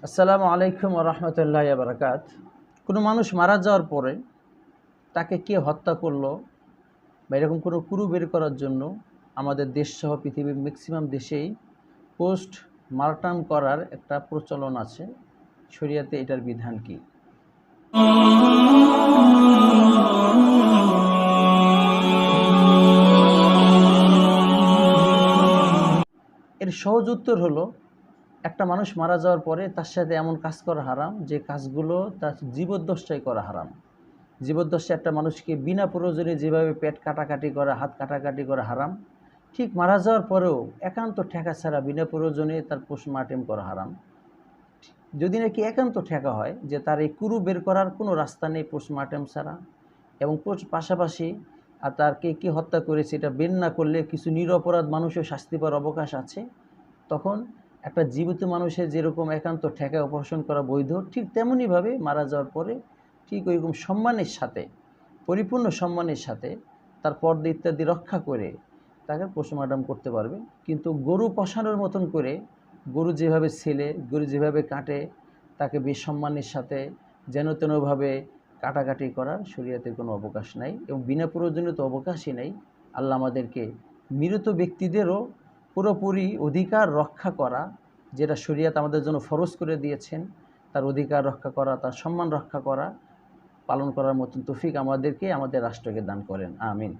আসসালামু আলাইকুম ওয়া রাহমাতুল্লাহি ওয়া বারাকাত। কোনো মানুষ মারা যাওয়ার পরে তাকে কে হত্যা করলো বা এরকম কোনো ক্লু বের করার জন্য আমাদের দেশসহ পৃথিবীর ম্যাক্সিমাম দেশেই পোস্ট মার্টাম করার একটা প্রচলন আছে। শরিয়াতে এটার বিধান কি? এর সহজ উত্তর হলো, একটা মানুষ মারা যাওয়ার পরে তার সাথে এমন কাজ করা হারাম যে কাজগুলো তার জীবদ্দশায় করা হারাম। জীবদ্দশায় একটা মানুষকে বিনা প্রয়োজনে যেভাবে পেট কাটাকাটি করা, হাত কাটাকাটি করা হারাম, ঠিক মারা যাওয়ার পরেও একান্ত ঠেকা ছাড়া বিনা প্রয়োজনে তার পোস্টমর্টেম করা হারাম। যদি নাকি একান্ত ঠেকা হয় যে তার এই কুরু বের করার কোনো রাস্তা নেই পোস্টমর্টেম ছাড়া, এবং পাশাপাশি আর তার কে হত্যা করেছে এটা বের না করলে কিছু নিরপরাধ মানুষও শাস্তি পাওয়ার অবকাশ আছে, তখন একটা জীবিত মানুষের যেরকম একান্ত ঠেকায় অপারেশন করা বৈধ, ঠিক তেমনইভাবে মারা যাওয়ার পরে ঠিক ওইরকম সম্মানের সাথে, পরিপূর্ণ সম্মানের সাথে তার পর্দা ইত্যাদি রক্ষা করে তাকে পোস্টমর্টম করতে পারবে। কিন্তু গরু পশানোর মতন করে, গরু যেভাবে ছেলে, গরু যেভাবে কাটে, তাকে বেসম্মানের সাথে যেন তেনভাবে কাটাকাটি করার শরীয়তের কোনো অবকাশ নাই, এবং বিনা প্রয়োজনীয় তো অবকাশই নেই। আল্লাহ আমাদেরকে মৃত ব্যক্তিদেরও পুরোপুরি অধিকার রক্ষা করা, যেটা শরীয়ত আমাদের জন্য ফরজ করে দিয়েছেন, তার অধিকার রক্ষা করা, তার সম্মান রক্ষা করা, পালন করার মতন তৌফিক আমাদেরকে, আমাদের রাষ্ট্রকে দান করেন। আমিন।